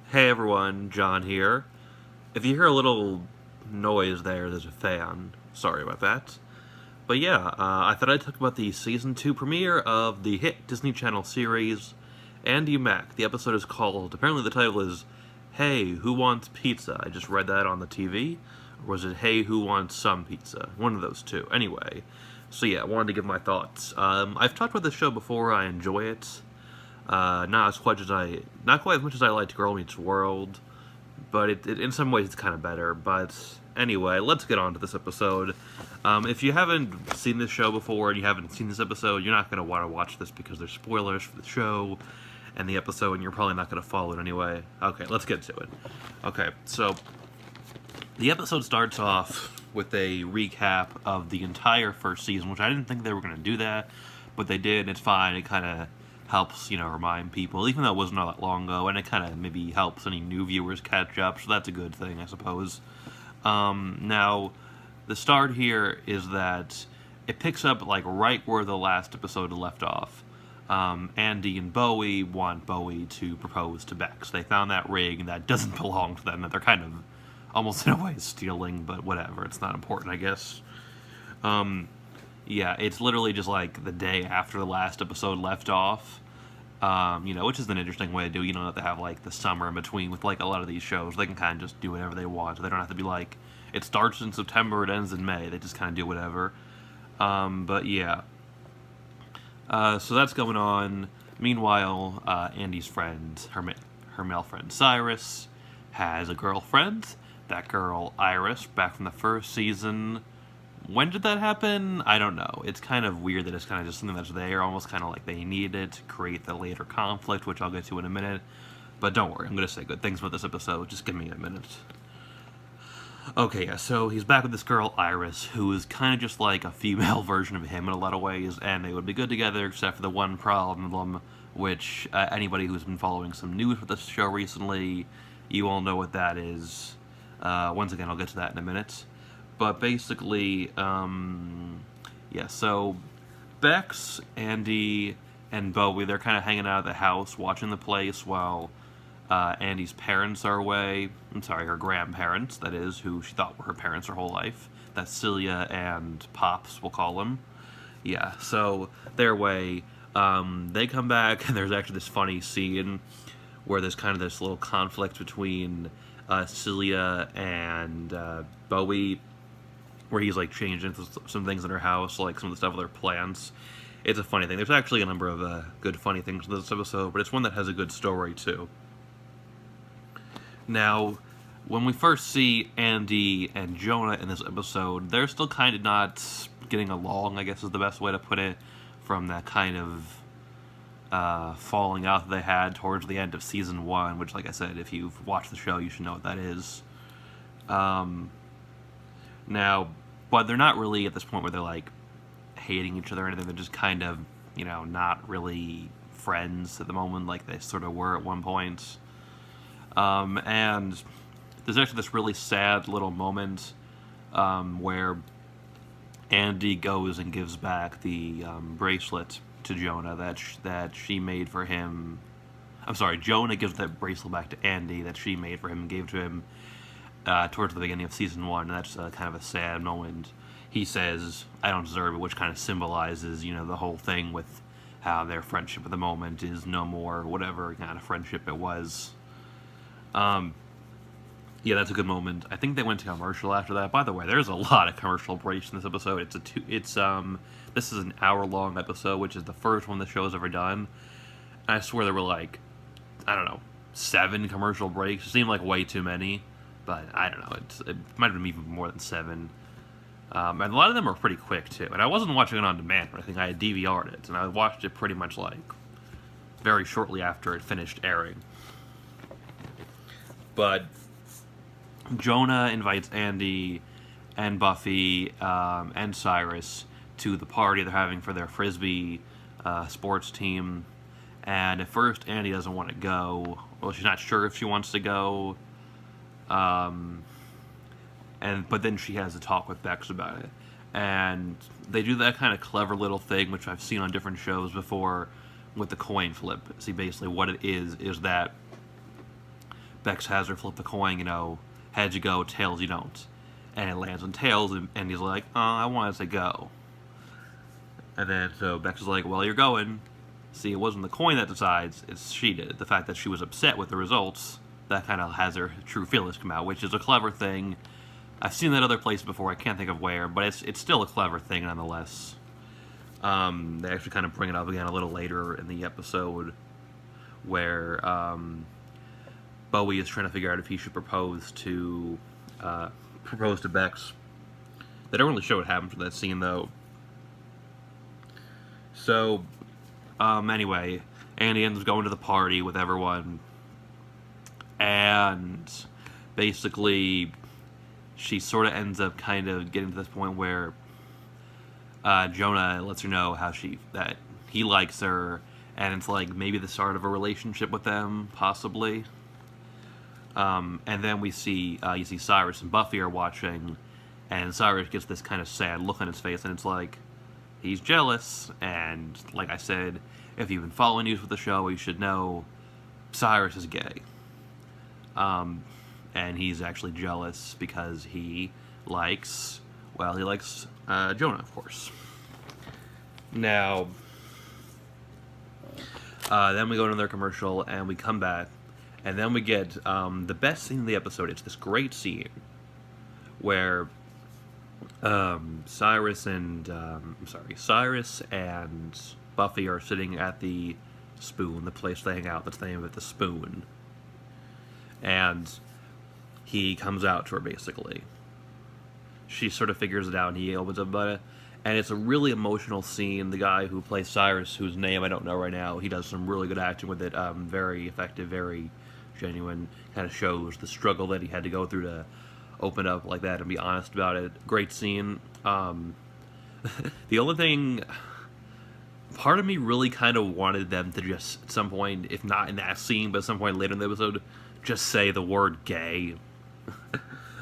Hey everyone, John here. If you hear a little noise there's a fan. Sorry about that. But yeah, I thought I'd talk about the Season 2 premiere of the hit Disney Channel series, Andi Mack. The episode is called, apparently the title is, Hey, Who Wants Pizza? I just read that on the TV. Or was it Hey, Who Wants Some Pizza? One of those two. Anyway, so yeah, I wanted to give my thoughts. I've talked about this show before, I enjoy it. Not quite as much as I liked Girl Meets World, but in some ways it's kind of better. But anyway, let's get on to this episode. If you haven't seen this show before and you haven't seen this episode, you're not going to want to watch this because there's spoilers for the show and the episode, and you're probably not going to follow it anyway. Okay, let's get to it. Okay, so the episode starts off with a recap of the entire first season, which I didn't think they were going to do that, but they did, and it's fine. It kind of helps, remind people, even though it wasn't all that long ago, and it kind of maybe helps any new viewers catch up, so that's a good thing, I suppose. Now, the start here is that it picks up, right where the last episode left off. Andy and Bowie want Bowie to propose to Bex. They found that ring that doesn't belong to them, that they're kind of, almost in a way, stealing, but whatever, it's not important, I guess. Yeah, it's literally just the day after the last episode left off, which is an interesting way to do. You don't have to have the summer in between with a lot of these shows. They can kind of just do whatever they want. They don't have to be it starts in September, it ends in May. They just kind of do whatever. But yeah, so that's going on. Meanwhile, Andy's friend, her male friend Cyrus, has a girlfriend. That girl Iris, back from the first season. When did that happen? I don't know. It's kind of weird that it's kind of just something that's there, almost kind of like they need it to create the later conflict, which I'll get to in a minute. But don't worry, I'm going to say good things about this episode. Just give me a minute. Okay, yeah, so he's back with this girl, Iris, who is kind of just like a female version of him in a lot of ways, and they would be good together except for the one problem, which anybody who's been following some news with this show recently, you all know what that is. Once again, I'll get to that in a minute. But basically, so Bex, Andy, and Bowie, they're kind of hanging out at the house, watching the place while Andy's parents are away. I'm sorry, her grandparents, that is, who she thought were her parents her whole life. That's Celia and Pops, we'll call them. Yeah, so they're away. They come back, and there's actually this funny scene where there's kind of this little conflict between Celia and Bowie, where he's changing some things in her house, some of the stuff with her plants. It's a funny thing. There's actually a number of good funny things in this episode, but it's one that has a good story too. Now, when we first see Andy and Jonah in this episode, they're still kind of not getting along, I guess is the best way to put it, from that kind of falling out that they had towards the end of season 1, which, like I said, if you've watched the show, you should know what that is. Now, but they're not really at this point where they're hating each other or anything. They're just kind of, not really friends at the moment like they sort of were at one point. And there's actually this really sad little moment where Andy goes and gives back the bracelet to Jonah that she made for him. I'm sorry, Jonah gives that bracelet back to Andy that she made for him and gave to him towards the beginning of season 1, and that's kind of a sad moment. He says, I don't deserve it, which kind of symbolizes, the whole thing with how their friendship at the moment is no more whatever kind of friendship it was. Yeah, that's a good moment. I think they went to commercial after that. By the way, there's a lot of commercial breaks in this episode. This is an hour-long episode, which is the first one the show's ever done. And I swear there were I don't know, 7 commercial breaks. It seemed like way too many. But I don't know, it might have been even more than 7. And a lot of them are pretty quick, too. And I wasn't watching it on demand, but I think I had DVR'd it. And I watched it pretty much, very shortly after it finished airing. But Jonah invites Andy and Buffy and Cyrus to the party they're having for their Frisbee sports team. And at first, Andy doesn't want to go. Well, she's not sure if she wants to go. But then she has a talk with Bex about it, and they do that kind of clever little thing, which I've seen on different shows before, with the coin flip. See, basically what it is that Bex has her flip the coin, heads you go, tails you don't. And it lands on tails, and he's like, I want to say go. And then, so Bex is like, well, you're going. See, it wasn't the coin that decides, it's she did. The fact that she was upset with the results, that kind of has her true feelings come out, which is a clever thing. I've seen that other place before, I can't think of where, but it's still a clever thing nonetheless. They actually kind of bring it up again a little later in the episode, where Bowie is trying to figure out if he should propose to Bex. They don't really show what happens in that scene, though. So, anyway, Andi ends up going to the party with everyone, and basically, she sort of ends up kind of getting to this point where Jonah lets her know that he likes her, and it's like maybe the start of a relationship with them, possibly. And then you see Cyrus and Buffy are watching, and Cyrus gets this kind of sad look on his face, and it's like, he's jealous, and like I said, if you've been following news with the show, you should know Cyrus is gay. And he's actually jealous because he likes Jonah, of course. Now, then we go to another commercial, and we come back, and then we get the best scene of the episode. It's this great scene where Cyrus and Buffy are sitting at the Spoon, the place they hang out. That's the name of it, the Spoon. And he comes out to her, basically. She sort of figures it out, and he opens up about it. And it's a really emotional scene. The guy who plays Cyrus, whose name I don't know right now, he does some really good acting with it. Very effective, very genuine. Kind of shows the struggle that he had to go through to open up like that and be honest about it. Great scene. The only thing, part of me really kind of wanted them to just, at some point, if not in that scene, but at some point later in the episode, just say the word gay.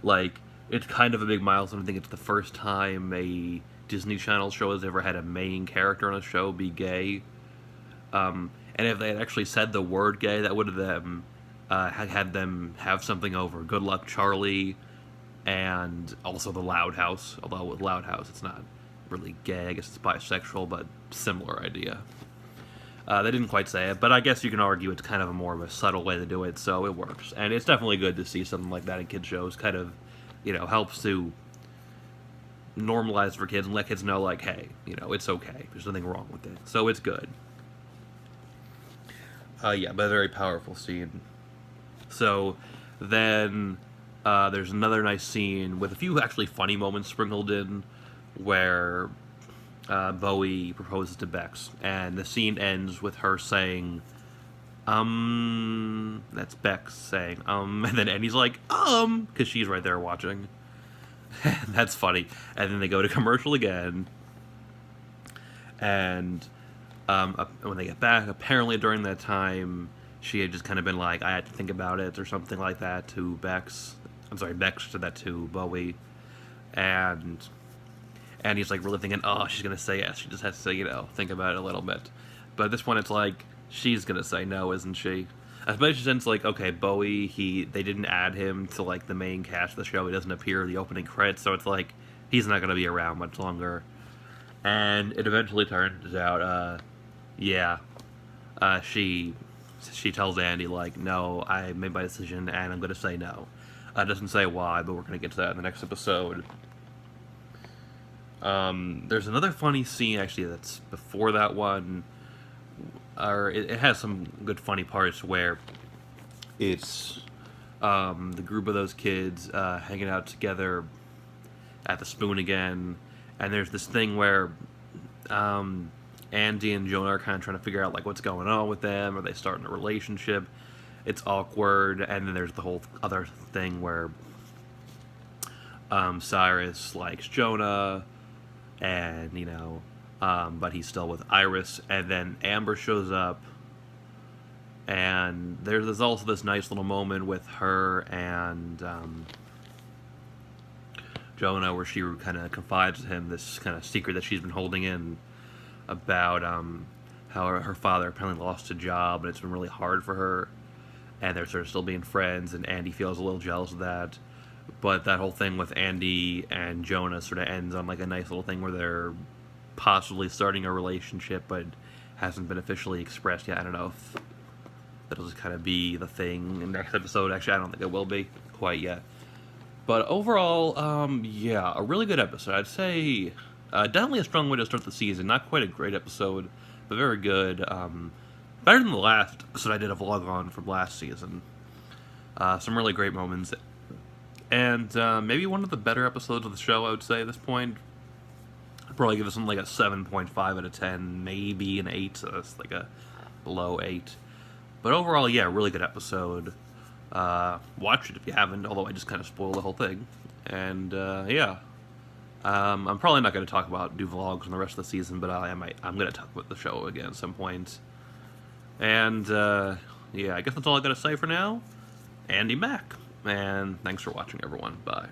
Like, it's kind of a big milestone. I think it's the first time a Disney Channel show has ever had a main character on a show be gay. And if they had actually said the word gay, that would have had them have something over Good Luck Charlie and also the Loud House. Although with Loud House, it's not really gay. I guess it's bisexual, but similar idea. They didn't quite say it, but I guess you can argue it's kind of a more of a subtle way to do it, so it works. And it's definitely good to see something like that in kids' shows. Kind of, helps to normalize for kids and let kids know, like, hey, it's okay. There's nothing wrong with it. So it's good. Yeah, but a very powerful scene. So then there's another nice scene with a few actually funny moments sprinkled in where Bowie proposes to Bex, and the scene ends with her saying, that's Bex saying, and then Andy's like, because she's right there watching. That's funny. And then they go to commercial again, and when they get back, apparently during that time, she had just kind of been like, I had to think about it, or something like that to Bex. I'm sorry, Bex said that to Bowie, and he's like really thinking, she's going to say yes. She just has to, think about it a little bit. But at this point, it's like, she's going to say no, isn't she? Especially since, like, okay, Bowie, they didn't add him to, like, the main cast of the show. He doesn't appear in the opening credits, so it's like, he's not going to be around much longer. And it eventually turns out, she tells Andi, like, no, I made my decision, and I'm going to say no. Doesn't say why, but we're going to get to that in the next episode. There's another funny scene, actually, that's before that one, or it has some good funny parts where it's the group of those kids hanging out together at the Spoon again, and there's this thing where Andy and Jonah are kind of trying to figure out, like, what's going on with them. Are they starting a relationship? It's awkward. And then there's the whole other thing where Cyrus likes Jonah, and but he's still with Iris. And then Amber shows up, and there's also this nice little moment with her and Jonah where she kind of confides to him this kind of secret that she's been holding in about how her father apparently lost a job, and it's been really hard for her. and they're sort of still being friends, and Andy feels a little jealous of that. But that whole thing with Andy and Jonah sort of ends on like a nice little thing where they're possibly starting a relationship, but hasn't been officially expressed yet. I don't know if that'll just kind of be the thing in the next episode. Actually, I don't think it will be quite yet. But overall, yeah, a really good episode. I'd say definitely a strong way to start the season. Not quite a great episode, but very good. Better than the last episode I did a vlog on from last season. Some really great moments. And maybe one of the better episodes of the show, I would say, at this point. I'd probably give it something like a 7.5 out of 10, maybe an 8, so that's like a below 8. But overall, yeah, really good episode. Watch it if you haven't, although I just kind of spoiled the whole thing. And, yeah. I'm probably not going to do vlogs on the rest of the season, but I'm going to talk about the show again at some point. And, yeah, I guess that's all I got to say for now. Andi Mack. And thanks for watching, everyone. Bye.